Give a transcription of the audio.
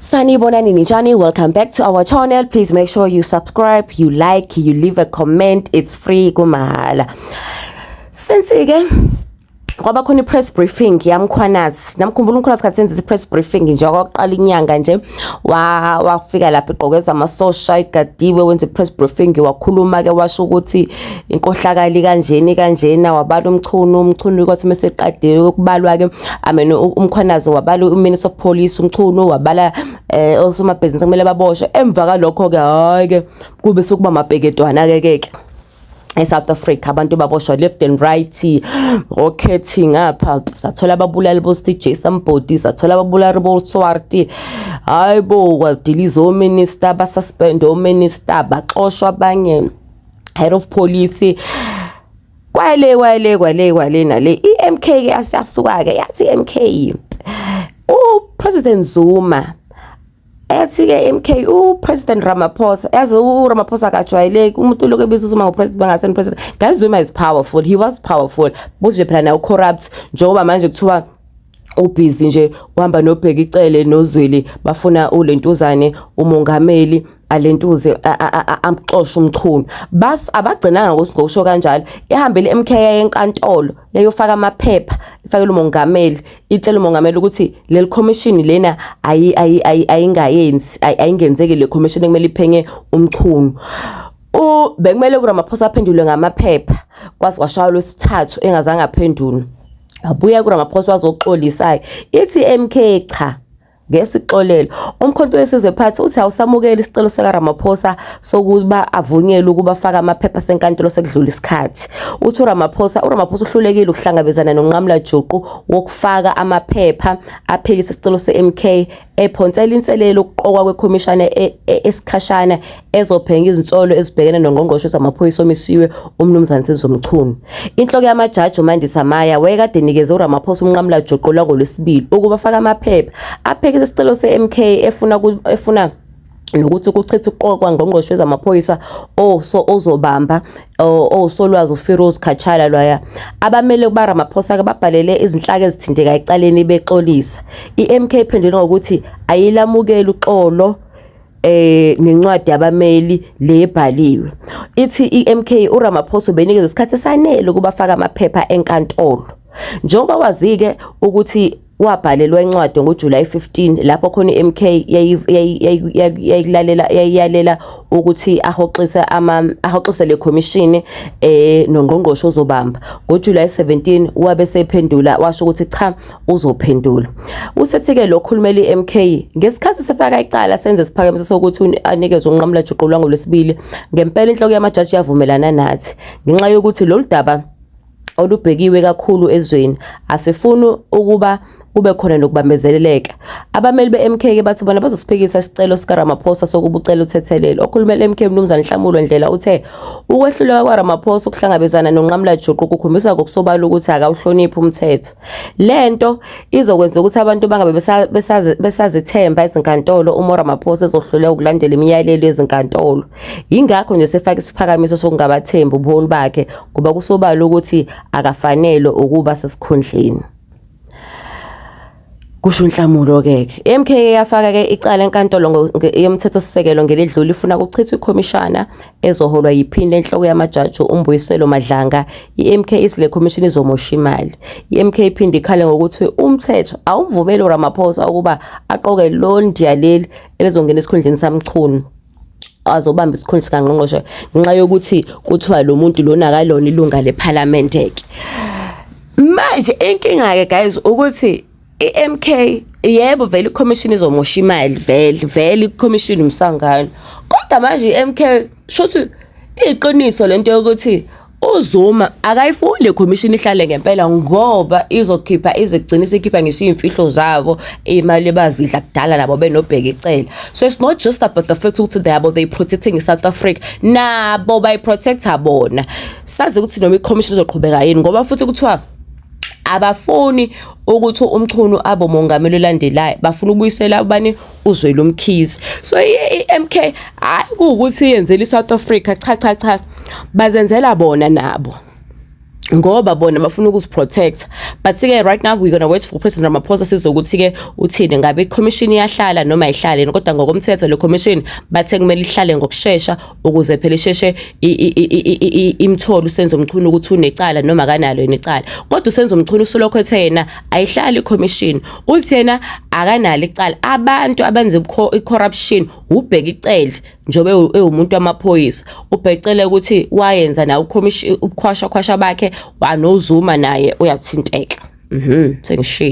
Sanibonani Nijani, welcome back to our channel. Please make sure you subscribe, you like, you leave a comment. It's free kumahala. Sensi-ke kwaba khona i-press briefing yamkhwanazi. Namkhumbula uMkhwanazi kathi senze i-press briefing nje okokuqala inyanga nje wafika lapha igqokeza amasosha igadiwe wenza i-press briefing wakhuluma ke washo ukuthi inkohlakali kanjena wabala umchunu kwathi meseqedile ukubalwa ke uMkhwanazi wabala uMinister of Police umchunu wabala osomabhizinisi kumele baboshwe emva kalokho ke hayi ke kube sokuba amabheketwana ke eSouth Africa abantu baboshwa left and right rocketing ngapha sathola ababulali boSTJ Sambodi sathola ababulali boSwarti hayibo kwadiliza ominister basuspend ominister baxoshwa abanye head of police kwale nale iMK ke asiyasuka ke yathi MK President Zuma yathi-ke MK President Ramaphosa yazi Ramaphosa akajwayeleki umuntu lokho ebizwa uma ngopresident bangaseni president guys Zuma is powerful, he was powerful buzwe phela nayo corrupt njengoba manje kuthiwa ubhizi nje uhamba nobheka icele nozweli bafuna ulentuzane umongameli alentuze amxoshwa umchunu bas abagcinanga ngokusho kanjalo ihambile MK yenkantolo yayofaka amaphepha ifakela umongameli itshela umongameli ukuthi leli commission lena ayingenzeki le commission kumele iphenye umchunu bekumele uRamaphosa aphendule ngamaphepha kwashaya lwesithathu engazange aphendule abuya kuRamaphosa wazoxolisa ithi MK cha ngesixolelo umkhonto wesizwe phansi uthi awusamukela isicelo sikaRamaphosa sokuba avunyelwe ukuba faka amaphepha senkantolo sekudlula isikhathi uthi uRamaphosa uhlulekile ukuhlangabezana nonqamla juqu wokufaka amaphepha aphikisa isicelo seMK ephonsela inselelo ukuqokwa kwekhomishana esikhashana ezophenga izinsolo ezibhekene nongqongqoshe zamaphoyisa omisiwe umnumzane Sizomchunu inhloko yamajaji uMandisa Maya wayekade nikeze uRamaphosa umnqamla juqu langolwesibili ukuba faka amaphepha aphikisa isicelo seMK efuna nokuthi kuchitha ukuqokwa ngqongqoshe zamaphoyisa ozobamba osolwazi uFiroz Kachala lwaya abamele kubaRamaphosa ke babhalele izinhlaka ezithinteka ecaleni bexolisa iMK iphendule ngokuthi ayilamukela uxolo nencwadi yabameli lebhaliwe ithi iMK uRamaphosa ubenikeza isikhathi esanele ukuba faka amaphepha enkantolo njengoba wazike ukuthi wabhalelwa incwadi ngoJuly 15 lapho khona iMK yayilalela ukuthi ahoxise le commission nongqongqoshe ozobamba ngoJuly 17 wabe sephendula washo ukuthi cha uzophendula usethi-ke lo khulumeli iMK ngesikhathi sefaka icala senze siphakamiso sokuthi anikeze unqamla juqu lwangolwesibili ngempela inhloko yamajaji yavumelana nathi ngenxa yokuthi lolu daba olubhekiwe kakhulu ezweni asifuni ukuba kube khona nokubambezeleleka abameli beMK ke bathi bona bazosiphikisa isicelo sikaRamaphosa sokubucela uthethelelo okhulumela MK Mnumzane Nhlamulo Ndlela uthe ukwehluleka kwaRamaphosa ukuhlangabezana nonqamla juqu kukhombisa ngokusobala ukuthi akawuhloniphi umthetho lento izokwenza ukuthi abantu bangabe besazithemba izinkantolo uma uRamaphosa ezohluleka ukulandela imiyalelo yezinkantolo ingakho nje sefaka isiphakamiso sokungabathemba ubuholi bakhe kuba kusobala ukuthi akafanele ukuba sesikhundleni kusho Nhlamulo ke MK yafaka ke icala enkantolo yomthetho sisekelo ngeledlule ifuna ukuchitha ikhomishana ezoholwa yiphini lenhloko yamajaji uMbuyiselo Madlanga iMK isile commission izomosha imali iMK iphinde ikhale ngokuthi umthetho awuvumeli uRamaphosa ukuba aqoke lo ndiyaleli elizongena esikhundleni samchunu azobamba isikhundla sikangqongqoshe ngenxa yokuthi kuthiwa lo muntu lona akalona ilunga leParliament ke manje inkinga ke guys ukuthi iMK yebo vele iCommission izomosha imali vele iCommission umsangano kodwa manje iMK shothi iqiniso lento yokuthi uZuma akayifuni le commission ihlale ngempela ngoba izokhipha izigcina ikhipha ngisho imfihlo zabo imali bazidla kudala nabo benobheka icela so it's not just about the fact ukuthi they protecting South Africa nabo bayiprotecta bona sazi ukuthi noma iCommission izoqhubeka yini ngoba futhi kuthiwa abafuni ukuthi umchunu abo mongameli olandelayo bafuna ukubuyisela abani uzwela umkhizi so iMK ayikuthi yenzela iSouth Africa cha bazenzela bona nabo ngoba bona bafuna ukuziprotect. But-ke right now we're gonna wait for President Ramaphosa sizokuthi-ke uthini, ngabe i-commission iyahlala noma ayihlali, kodwa ngokomthetho le commission bathe kumele ihlale ngokushesha ukuze phela isheshe imthole uSenzo Mchunu ukuthi unecala noma akanalo icala. Kodwa uSenzo Mchunu usolokhu ethe yena ayihlali i-commission, uthi yena akanalo icala. Abantu abenza i-corruption ubheka icele njobe umuntu wamaphoyisa, ubheka icele ukuthi wayenza na ubukhwasha bakhe wanoZuma naye uyathinteka. Sengishilo.